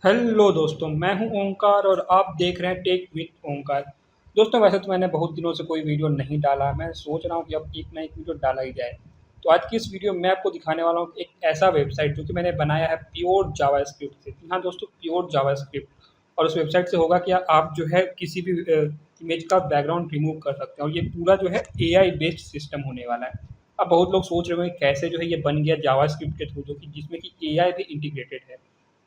Hello दोस्तों, मैं हूं ओंकार और आप देख रहे हैं टेक विद ओंकार। दोस्तों, वैसे तो मैंने बहुत दिनों से कोई वीडियो नहीं डाला। मैं सोच रहा हूं कि अब एक ना एक वीडियो डाला ही जाए। तो आज की इस वीडियो में मैं आपको दिखाने वाला हूं एक ऐसा वेबसाइट जो कि मैंने बनाया है प्योर जावास्क्रिप्ट से। जी हाँ दोस्तों, प्योर जावास्क्रिप्ट। और उस वेबसाइट से होगा क्या, आप जो है किसी भी इमेज का बैकग्राउंड रिमूव कर सकते हैं और ये पूरा जो है एआई बेस्ड सिस्टम होने वाला है। अब बहुत लोग सोच रहे होंगे कैसे जो है ये बन गया जावास्क्रिप्ट के थ्रू, जो कि जिसमें कि एआई भी इंटीग्रेटेड है।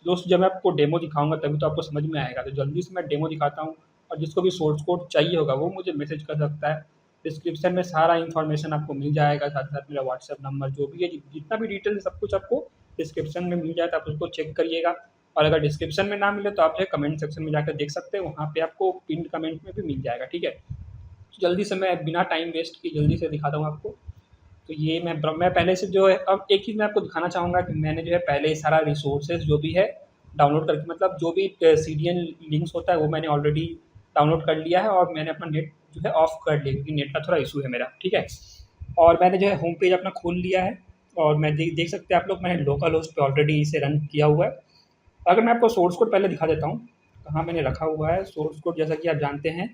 दोस्त, जब मैं आपको डेमो दिखाऊँगा तभी तो आपको समझ में आएगा। तो जल्दी से मैं डेमो दिखाता हूँ और जिसको भी सोर्स कोड चाहिए होगा वो मुझे मैसेज कर सकता है। डिस्क्रिप्शन में सारा इन्फॉर्मेशन आपको मिल जाएगा, साथ-साथ मेरा व्हाट्सएप नंबर जो भी है, जितना भी डिटेल है सब कुछ आपको डिस्क्रिप्शन में मिल जाता है। आप उसको चेक करिएगा और अगर डिस्क्रिप्शन में ना मिले तो आप जो है कमेंट सेक्शन में जाकर देख सकते हैं, वहाँ पे आपको पिन्ड कमेंट में भी मिल जाएगा, ठीक है? तो जल्दी से मैं बिना टाइम वेस्ट किए जल्दी से दिखाता हूँ आपको। तो ये मैं पहले से जो है, अब एक चीज़ मैं आपको दिखाना चाहूँगा कि मैंने जो है पहले ही सारा रिसोर्सेज़ जो भी है डाउनलोड करके, मतलब जो भी सीडीएन लिंक्स होता है वो मैंने ऑलरेडी डाउनलोड कर लिया है और मैंने अपना नेट जो है ऑफ कर लिया क्योंकि नेट का थोड़ा इशू है मेरा, ठीक है? और मैंने जो है होम पेज अपना खोल लिया है और मैं देख सकते हैं आप लोग, मैंने लोकल होस्ट पे ऑलरेडी इसे रन किया हुआ है। अगर मैं आपको सोर्स कोड पहले दिखा देता हूँ, कहाँ मैंने रखा हुआ है सोर्स कोड। जैसा कि आप जानते हैं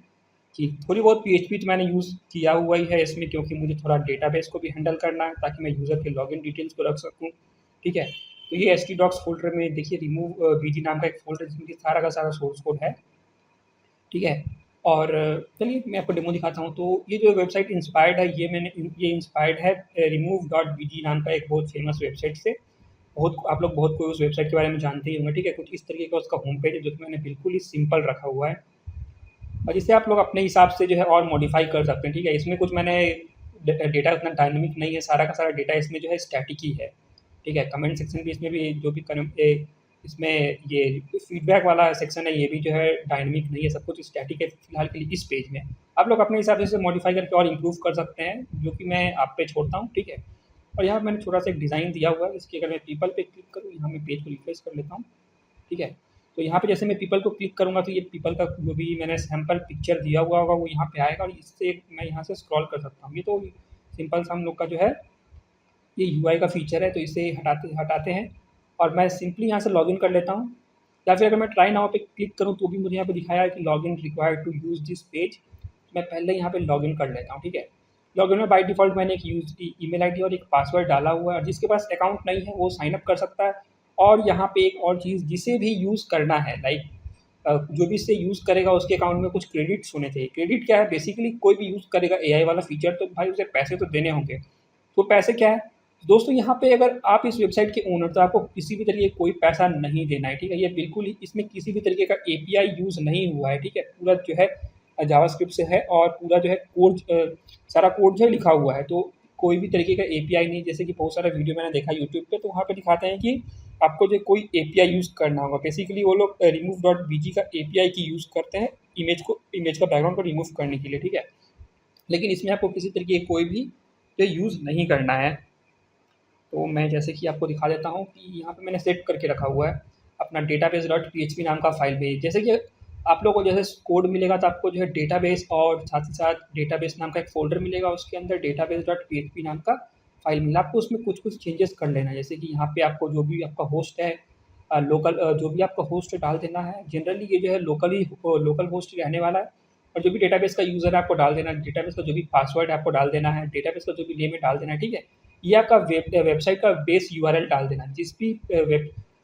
कि थोड़ी बहुत पीएचपी तो मैंने यूज़ किया हुआ ही है इसमें, क्योंकि मुझे थोड़ा डेटाबेस को भी हैंडल करना है ताकि मैं यूज़र के लॉगिन डिटेल्स को रख सकूँ, ठीक है? तो ये htdocs फ़ोल्डर में देखिए, रिमूव बीजी नाम का एक फ़ोल्डर जिसमें कि सारा का सारा सोर्स कोड है, ठीक है? और चलिए मैं आपको डेमो दिखाता हूँ। तो ये जो वेबसाइट इंस्पायर्ड है, ये इंस्पायर्ड है remove.bg नाम का एक बहुत फेमस वेबसाइट से। बहुत आप लोग बहुत कोई उस वेबसाइट के बारे में जानते ही होंगे, ठीक है? कुछ इस तरीके का उसका होम पेज है जो कि मैंने बिल्कुल ही सिंपल रखा हुआ है और जिसे आप लोग अपने हिसाब से जो है और मॉडिफ़ाई कर सकते हैं, ठीक है? इसमें कुछ मैंने डेटा उतना डायनामिक नहीं है, सारा का सारा डेटा इसमें जो है स्टैटिक ही है, ठीक है? कमेंट सेक्शन भी इसमें भी जो भी इसमें ये फीडबैक वाला सेक्शन है, ये भी जो है डायनामिक नहीं है, सब कुछ स्टैटिक है फिलहाल के लिए इस पेज में। आप लोग अपने हिसाब से इसे मॉडिफ़ाई करके और इम्प्रूव कर सकते हैं, जो कि मैं आप पे छोड़ता हूँ, ठीक है? और यहाँ मैंने छोटा-सा एक डिज़ाइन दिया हुआ है, इसकी अगर मैं पीपल पे क्लिक करूँ, यहाँ मैं पेज को रिफ्रेश कर लेता हूँ, ठीक है? तो यहाँ पे जैसे मैं पीपल को क्लिक करूँगा तो ये पीपल का जो भी मैंने सैंपल पिक्चर दिया हुआ होगा वो यहाँ पे आएगा और इससे मैं यहाँ से स्क्रॉल कर सकता हूँ। ये तो सिंपल सा हम लोग का जो है ये यूआई का फीचर है, तो इसे हटाते हटाते हैं और मैं सिंपली यहाँ से लॉगिन कर लेता हूँ। या फिर अगर मैं ट्राई नाउ पे क्लिक करूँ तो भी मुझे यहाँ पे दिखाया है कि login required to use this page. मैं पहले यहाँ पे लॉगिन कर लेता हूँ, ठीक है? लॉगिन में बाय डिफ़ॉल्ट मैंने एक ईमेल आईडी और एक पासवर्ड डाला हुआ है और जिसके पास अकाउंट नहीं है वो साइन अप कर सकता है। और यहाँ पे एक और चीज़, जिसे भी यूज़ करना है, लाइक जो भी इसे यूज़ करेगा उसके अकाउंट में कुछ क्रेडिट्स होने चाहिए। क्रेडिट क्या है? बेसिकली कोई भी यूज़ करेगा एआई वाला फीचर तो भाई उसे पैसे तो देने होंगे। तो पैसे क्या है? दोस्तों, यहाँ पे अगर आप इस वेबसाइट के ओनर, तो आपको किसी भी तरीके का कोई पैसा नहीं देना है, ठीक है? ये बिल्कुल ही, इसमें किसी भी तरीके का एपीआई यूज़ नहीं हुआ है, ठीक है? पूरा जो है जावास्क्रिप्ट से है और पूरा जो है कोड, सारा कोड जो है लिखा हुआ है। तो कोई भी तरीके का एपीआई नहीं, जैसे कि बहुत सारा वीडियो मैंने देखा यूट्यूब पे, तो वहाँ पे दिखाते हैं कि आपको जो कोई एपीआई यूज़ करना होगा। बेसिकली वो लोग remove.bg का एपीआई की यूज़ करते हैं इमेज का बैकग्राउंड को रिमूव करने के लिए, ठीक है? लेकिन इसमें आपको किसी तरीके का कोई भी ये यूज़ नहीं करना है। तो मैं जैसे कि आपको दिखा देता हूँ कि यहाँ पे मैंने सेट करके रखा हुआ है अपना डेटाबेस डॉट पीएचपी नाम का फ़ाइल बेस। जैसे कि आप लोगों को जैसे कोड मिलेगा तो आपको जो है डेटाबेस और साथ ही साथ डेटाबेस नाम का एक फ़ोल्डर मिलेगा, उसके अंदर डेटाबेस डॉट पीएचपी नाम का फ़ाइल मिला। आपको उसमें कुछ-कुछ चेंजेस कर लेना है, जैसे कि यहाँ पे आपको जो भी आपका होस्ट है, जो भी आपका होस्ट डाल देना है। जनरली ये जो है लोकल होस्ट रहने वाला है और जो भी डेटाबेस का यूज़र है आपको डाल देना है, डेटाबेस का जो भी पासवर्ड है आपको डाल देना है, डेटाबेस का जो भी नेम है डाल देना है, ठीक है? ये आपका वेबसाइट का बेस यूआरएल डाल देना है।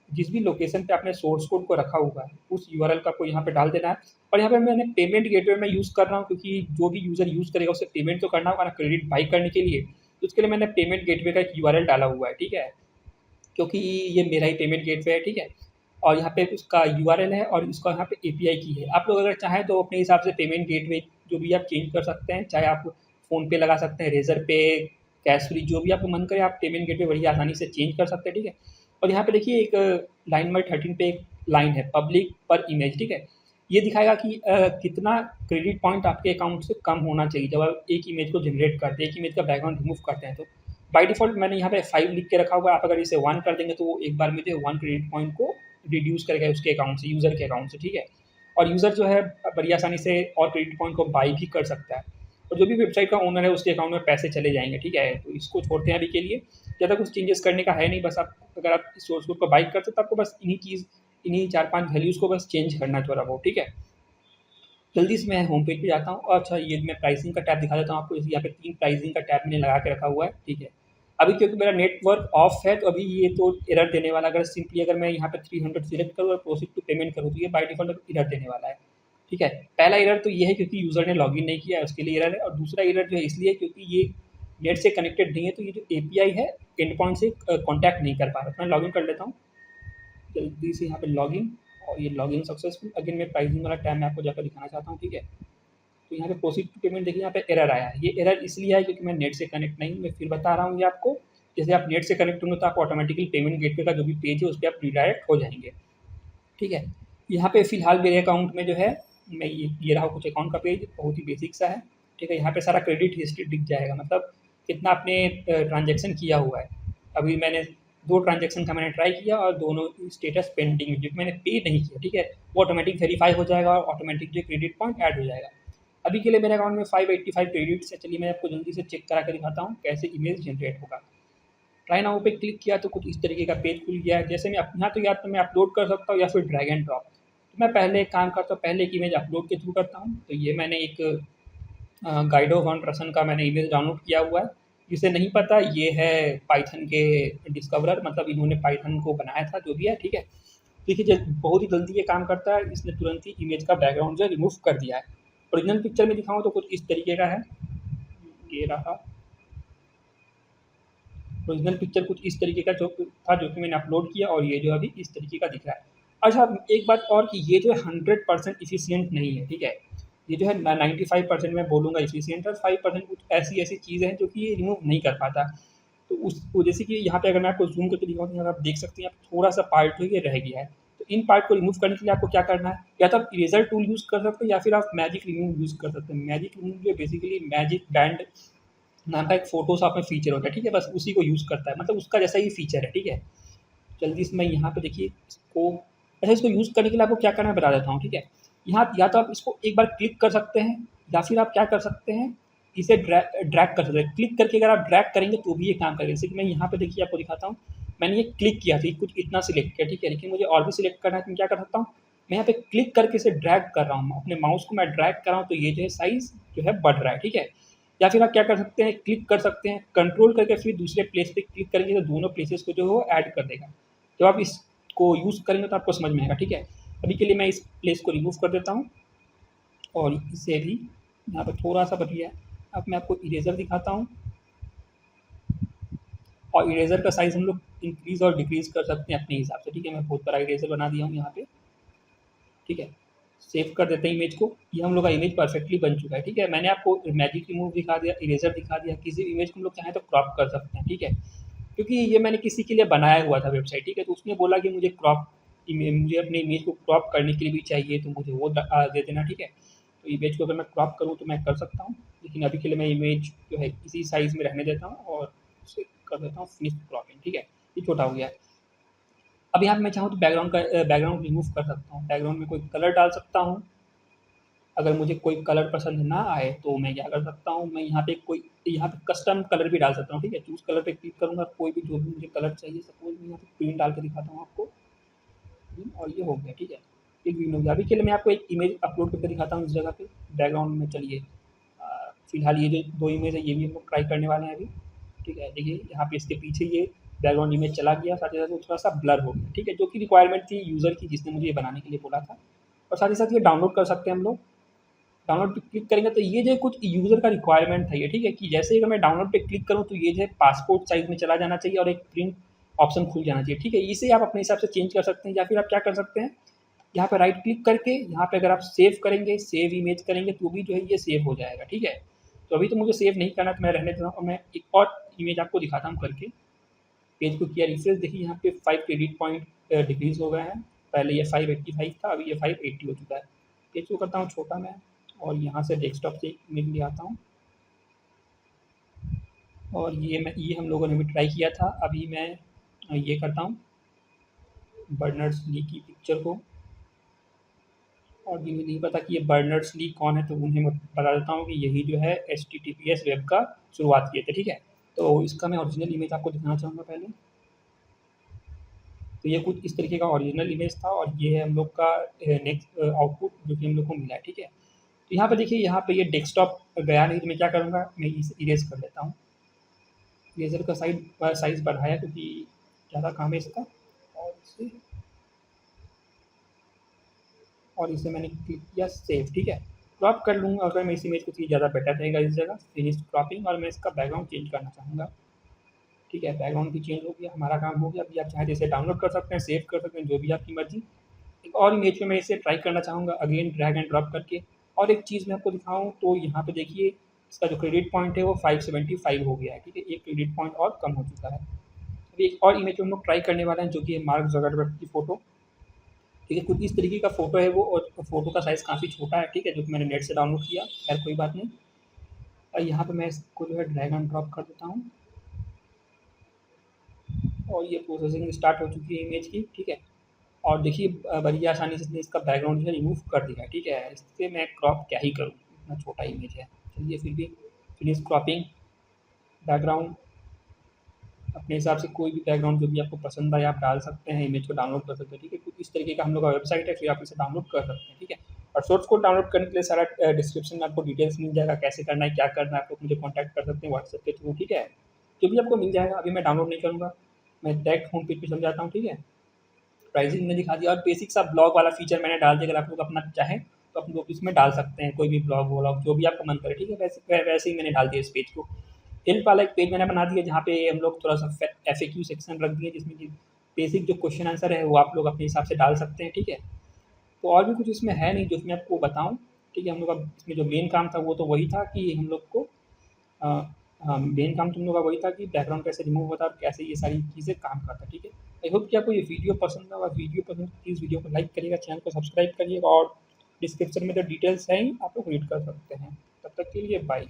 जिस भी लोकेशन पे आपने सोर्स कोड को रखा हुआ है, उस यूआरएल का आपको यहाँ पे डाल देना है। और यहाँ पे मैंने पेमेंट गेटवे में यूज़ कर रहा हूँ क्योंकि जो भी यूज़र यूज़ करेगा उसे पेमेंट तो करना होगा ना क्रेडिट बाई करने के लिए। तो उसके लिए मैंने पेमेंट गेटवे का एक यूआरएल डाला हुआ है, ठीक है? क्योंकि ये मेरा ही पेमेंट गेटवे है, ठीक है? और यहाँ पे उसका यूआरएल है और इसका यहाँ पे एपीआई की है। आप लोग अगर चाहें तो अपने हिसाब से पेमेंट गेटवे जो भी आप चेंज कर सकते हैं, चाहे आप फ़ोन पे लगा सकते हैं, रेज़र पे, कैश फ्री, जो भी आपको मन करे आप पेमेंट गेटवे बड़ी आसानी से चेंज कर सकते हैं, ठीक है? और यहाँ पे देखिए एक लाइन नंबर 13 पे एक लाइन है, पब्लिक पर इमेज, ठीक है? ये दिखाएगा कि कितना क्रेडिट पॉइंट आपके अकाउंट से कम होना चाहिए जब आप एक इमेज को जनरेट करते हैं, एक इमेज का बैकग्राउंड रिमूव करते हैं तो। बाय डिफ़ॉल्ट मैंने यहाँ पे 5 लिख के रखा हुआ है, आप अगर इसे 1 कर देंगे तो वो एक बार में जो है 1 क्रेडिट पॉइंट को रिड्यूस करेगा उसके अकाउंट से, यूज़र के अकाउंट से, ठीक है? और यूज़र जो है बड़ी आसानी से और क्रेडिट पॉइंट को बाय भी कर सकता है और जो भी वेबसाइट का ओनर है उसके अकाउंट में पैसे चले जाएँगे, ठीक है? तो इसको छोड़ते हैं अभी के लिए, ज़्यादा कुछ चेंजेस करने का है नहीं, बस आप अगर आप इस सोर्स कोड को बाय करते हैं तो आपको बस इन्हीं 4-5 वैल्यूज़ को बस चेंज करना थोड़ा बहुत, ठीक है। जल्दी से मैं होम पेज पे जाता हूँ और अच्छा ये मैं प्राइसिंग का टैब दिखा देता हूँ आपको। जैसे यहाँ पे 3 प्राइसिंग का टैब मैंने लगा के रखा हुआ है, ठीक है। अभी क्योंकि मेरा नेटवर्क ऑफ है तो अभी ये तो एरर देने वाला, अगर मैं यहाँ पे 300 सिलेक्ट करूँ और प्रोसीड टू पेमेंट करूँ तो ये बाय डिफ़ॉल्ट एरर देने वाला है, ठीक है। पहला एरर तो ये है क्योंकि यूज़र ने लॉगिन नहीं किया है, उसके लिए एरर है। और दूसरा एरर जो है इसलिए क्योंकि ये नेट से कनेक्टेड नहीं है, तो ये जो एपीआई है एंड पॉइंट से कॉन्टैक्ट नहीं कर पा रहा। मैं लॉगिन कर लेता हूँ जल्दी से, यहाँ पे लॉगिन, और ये लॉगिन सक्सेसफुल। अगेन मैं प्राइसिंग वाला टैब मैं आपको जाकर दिखाना चाहता हूँ, ठीक है। तो यहाँ पे प्रोसीड टू पेमेंट देखिए, यहाँ पे एरर आया है। ये एरर इसलिए है क्योंकि मैं नेट से कनेक्ट नहीं हूँ। मैं फिर बता रहा हूँ ये आपको, जैसे आप नेट से कनेक्ट होंगे तो आप ऑटोमेटिकली पेमेंट गेटवे का जो भी पेज है उस पर आप रिडायरेक्ट हो जाएंगे, ठीक है। यहाँ पे फिलहाल मेरे अकाउंट में जो है मैं ये रहा कुछ अकाउंट का पेज, बहुत ही बेसिक सा है, ठीक है। यहाँ पे सारा क्रेडिट हिस्ट्री दिख जाएगा, मतलब कितना आपने ट्रांजेक्शन किया हुआ है। अभी मैंने 2 ट्रांजेक्शन का मैंने ट्राई किया और दोनों स्टेटस पेंडिंग है, क्योंकि मैंने पे नहीं किया, ठीक है। वो ऑटोमेटिक वेरीफाई हो जाएगा और ऑटोमेटिक जो क्रेडिट पॉइंट ऐड हो जाएगा। अभी के लिए मेरे अकाउंट में 585 क्रेडिट्स है। चलिए मैं आपको जल्दी से चेक करा के दिखाता हूँ कैसे इमेज जनरेट होगा। ट्राई नाउ पे क्लिक किया तो कुछ इस तरीके का पेज खुल गया है। जैसे मैं यहाँ तो या तो मैं अपलोड कर सकता हूँ या फिर ड्रैग एंड ड्रॉप। तो मैं पहले एक काम करता हूँ, पहले एक इमेज अपलोड के थ्रू करता हूँ। तो ये मैंने एक गाइडो वन रसन का मैंने इमेज डाउनलोड किया हुआ है। जिसे नहीं पता, ये है पाइथन के डिस्कवरर, मतलब इन्होंने पाइथन को बनाया था, जो भी है, ठीक है। देखिए बहुत ही जल्दी ये काम करता है, इसने तुरंत ही इमेज का बैकग्राउंड जो है रिमूव कर दिया है। ओरिजिनल पिक्चर में दिखाऊँ तो कुछ इस तरीके का है, ये रहा ओरिजिनल पिक्चर कुछ इस तरीके का जो था, जो कि मैंने अपलोड किया, और ये जो अभी इस तरीके का दिख रहा है। अच्छा एक बात और कि ये जो है 100% इफिशियंट नहीं है, ठीक है। ये जो है 95% मैं बोलूँगा इफिशियंट है, 5% कुछ ऐसी चीज़ें हैं जो कि ये रिमूव नहीं कर पाता। तो उस जैसे कि यहाँ पे अगर मैं आपको ज़ूम करके दिखाऊँ तो यहाँ आप देख सकते हैं, आप थोड़ा सा पार्ट जो ये रह गया है। तो इन पार्ट को रिमूव करने के लिए आपको क्या करना है, या तो आप इरेजर टूल यूज़ कर सकते हैं या फिर आप मैजिक रिमूव यूज़ कर सकते हैं। मैजिक रिमूव जो बेसिकली मैजिक बैंड नाम का एक फ़ोटोशॉप में फ़ीचर होता है, ठीक है। बस उसी को यूज़ करता है, मतलब उसका जैसा ही फ़ीचर है, ठीक है। जल्दी से मैं यहाँ पे देखिए इसको, अच्छा इसको यूज़ करने के लिए आपको क्या करना है बता देता हूँ, ठीक है। यहाँ या तो आप इसको एक बार क्लिक कर सकते हैं या फिर आप क्या कर सकते हैं, इसे ड्रैग कर सकते हैं। क्लिक करके अगर आप ड्रैग करेंगे तो भी ये काम करेगा। जैसे कि मैं यहाँ पे देखिए आपको दिखाता हूँ, मैंने ये क्लिक किया था, कुछ इतना सिलेक्ट किया, ठीक है। लेकिन मुझे और भी सिलेक्ट करना है तो मैं क्या कर सकता हूँ, मैं यहाँ पे क्लिक करके इसे ड्रैग कर रहा हूँ, अपने माउस को मैं ड्रैग कर रहा हूँ, तो ये जो है साइज़ जो है बढ़ रहा है, ठीक है। या फिर आप क्या कर सकते हैं, क्लिक कर सकते हैं, कंट्रोल करके फिर दूसरे प्लेस पे क्लिक करेंगे तो दोनों प्लेसेस को जो है वो ऐड कर देगा। जब आप इसको यूज़ करेंगे तो आपको समझ में आएगा, ठीक है। अभी के लिए मैं इस प्लेस को रिमूव कर देता हूँ और इसे भी यहाँ पर थोड़ा सा बच गया है। अब मैं आपको इरेज़र दिखाता हूँ, और इरेज़र का साइज़ हम लोग इंक्रीज़ और डिक्रीज़ कर सकते हैं अपने हिसाब से, ठीक है। मैं बहुत बड़ा इरेज़र बना दिया हूँ यहाँ पे, ठीक है। सेव कर देते हैं इमेज को। ये हम लोग का इमेज परफेक्टली बन चुका है, ठीक है। मैंने आपको मैजिक रिमूव दिखा दिया, इरेज़र दिखा दिया। किसी भी इमेज को हम लोग चाहें तो क्रॉप कर सकते हैं, ठीक है। क्योंकि ये मैंने किसी के लिए बनाया हुआ था वेबसाइट, ठीक है। तो उसने बोला कि मुझे मुझे अपने इमेज को क्रॉप करने के लिए भी चाहिए, तो मुझे वो दे देना, ठीक है। तो इमेज को अगर मैं क्रॉप करूँ तो मैं कर सकता हूँ, लेकिन अभी के लिए मैं इमेज जो है इसी साइज़ में रहने देता हूँ और उसे कर देता हूँ फिनिश क्रॉपिंग, ठीक है। ये छोटा हो गया है। अब यहाँ पे मैं चाहूँ तो बैकग्राउंड रिमूव कर सकता हूँ। बैकग्राउंड में कोई कलर डाल सकता हूँ। अगर मुझे कोई कलर पसंद ना आए तो मैं क्या कर सकता हूँ, मैं यहाँ पे कस्टम कलर भी डाल सकता हूँ, ठीक है। चूज़ कलर पे क्लिक करूँगा, कोई भी जो भी मुझे कलर चाहिए, सपोज़ मैं यहाँ पे ग्रीन डाल के दिखाता हूँ आपको, और ये हो गया, ठीक है। ये ग्रीन हो गया। अभी के लिए मैं आपको एक इमेज अपलोड करके दिखाता हूँ इस जगह पे बैकग्राउंड में। चलिए फिलहाल ये जो 2 इमेज है ये भी हम लोग ट्राई करने वाले हैं अभी, ठीक है। देखिए यहाँ पे इसके पीछे ये बैकग्राउंड इमेज चला गया, साथ ही साथ वो थोड़ा सा ब्लर हो गया, ठीक है, जो कि रिक्वायरमेंट थी यूज़र की, जिसने मुझे ये बनाने के लिए बोला था। और साथ ही साथ ये डाउनलोड कर सकते हैं हम लोग। डाउनलोड पे क्लिक करेंगे तो ये जो है कुछ यूज़र का रिक्वायरमेंट था ये, ठीक है, कि जैसे ही अगर मैं डाउनलोड पे क्लिक करूँ तो ये जो है पासपोर्ट साइज़ में चला जाना चाहिए और एक प्रिंट ऑप्शन खुल जाना चाहिए, ठीक है। इसे आप अपने हिसाब से चेंज कर सकते हैं, या फिर आप क्या कर सकते हैं, यहाँ पे राइट क्लिक करके यहाँ पे अगर आप सेव करेंगे, सेव इमेज करेंगे तो भी जो है ये सेव हो जाएगा, ठीक है। तो अभी तो मुझे सेव नहीं करना, तो मैं रहने देता हूँ और मैं एक और इमेज आपको दिखाता हूँ करके। पेज को किया रिफ्रेश, देखिए यहाँ पे 5 क्रेडिट पॉइंट डिक्रीज़ हो गए हैं। पहले ये 585 था, अभी ये 580 हो चुका है। पेज को करता हूँ छोटा मैं, और यहाँ से डेस्कटॉप से इमेज ले आता हूँ, और ये हम लोगों ने भी ट्राई किया था। अभी मैं ये करता हूँ बर्नर्स ली की पिक्चर को, और जिन्हें नहीं पता कि ये बर्नर्स ली कौन है तो उन्हें मैं बता देता हूँ कि यही जो है HTTPS वेब का शुरुआत किए थे, ठीक है। तो इसका मैं ओरिजिनल इमेज आपको दिखाना चाहूँगा पहले। तो ये कुछ इस तरीके का ओरिजिनल इमेज था और ये है हम लोग का नेक्स्ट आउटपुट जो कि हम लोग को मिला है, ठीक है। तो यहाँ पे देखिए, यहाँ पे ये डेस्कटॉप गया नहीं, तो मैं क्या करूँगा, मैं इसे इरेज़ कर लेता हूँ। इरेज़र का साइज़ बढ़ाया क्योंकि ज़्यादा काम है इसका, और इसे मैंने क्लिक किया सेव, ठीक है। क्रॉप कर लूँगा अगर मैं इस इमेज को, चाहिए ज़्यादा बेटर रहेगा इस जगह, फिनिश क्रॉपिंग, और मैं इसका बैकग्राउंड चेंज करना चाहूँगा, ठीक है। बैकग्राउंड भी चेंज हो गया, हमारा काम हो गया। अभी आप चाहें तो इसे डाउनलोड कर सकते हैं, सेव कर सकते हैं, जो भी आपकी मर्ज़ी। एक और इमेज में मैं इसे ट्राई करना चाहूँगा, अगेन ड्रैग एंड ड्रॉप करके। और एक चीज़ मैं आपको दिखाऊँ तो यहाँ पे देखिए, इसका जो क्रेडिट पॉइंट है वो 575 हो गया है, ठीक है। एक क्रेडिट पॉइंट और कम हो चुका है। अभी एक और इमेज हम लोग ट्राई करने वाले हैं, जो कि है मार्क ज़ुकरबर्ग की फ़ोटो, ठीक है। कुछ इस तरीके का फ़ोटो है वो, और फ़ोटो का साइज़ काफ़ी छोटा है, ठीक है, जो कि मैंने नेट से डाउनलोड किया। खैर कोई बात नहीं। यहाँ पे मैं इसको जो है ड्रैग एंड ड्रॉप कर देता हूँ, और ये प्रोसेसिंग स्टार्ट हो चुकी है इमेज की, ठीक है। और देखिए बड़ी आसानी से इसने इसका बैकग्राउंड जो है रिमूव कर दिया, ठीक है। इससे मैं क्रॉप क्या ही करूँ, इतना छोटा इमेज है। चलिए फिर भी फिनिश क्रॉपिंग, बैकग्राउंड अपने हिसाब से कोई भी बैकग्राउंड जो भी आपको पसंद आए आप डाल सकते हैं, इमेज को डाउनलोड कर सकते हैं, ठीक है। कुछ इस तरीके का हम लोग का वेबसाइट है, फिर आप इसे डाउनलोड कर सकते हैं, ठीक है। और सोर्स कोड डाउनलोड करने के लिए सारा डिस्क्रिप्शन में आपको डिटेल्स मिल जाएगा, कैसे करना है, क्या करना है। आप लोग मुझे कॉन्टैक्ट कर सकते हैं व्हाट्सएप के थ्रू, ठीक है। जो भी आपको मिल जाएगा। अभी मैं डाउनलोड नहीं करूँगा, मैं डायरेक्ट होम पेज पे चल जाता हूँ, ठीक है। प्राइसिंग मैंने दिखा दिया, और बेसिक सा ब्लॉग वाला फीचर मैंने डाल दिया। अगर आप लोग अपना चाहें तो आप लोग इसमें डाल सकते हैं कोई भी ब्लॉग व्लॉग, जो भी आपका मन करे, ठीक है। वैसे ही मैंने डाल दिया इस पेज को। हेल्प वाला एक पेज मैंने बना दिया, जहाँ पे हम लोग थोड़ा सा FAQ सेक्शन रख दिए, जिसमें कि बेसिक जो क्वेश्चन आंसर है वो आप लोग अपने हिसाब से डाल सकते हैं, ठीक है। तो और भी कुछ इसमें है नहीं जो मैं आपको बताऊँ, ठीक है। हम लोग का इसमें जो मेन काम था वो तो वही था कि हम लोग को अ, हाँ, मेन काम तुम लोग का वही था कि बैकग्राउंड कैसे रिमूव होता है और कैसे ये सारी चीज़ें काम करता है, ठीक है। आई होप कि आपको ये वीडियो पसंद आया। वीडियो पसंद तो प्लीज़ वीडियो को लाइक करिएगा, चैनल को सब्सक्राइब करिएगा, और डिस्क्रिप्शन में जो डिटेल्स हैं आप लोग रीड कर सकते हैं। तब तक के लिए बाय।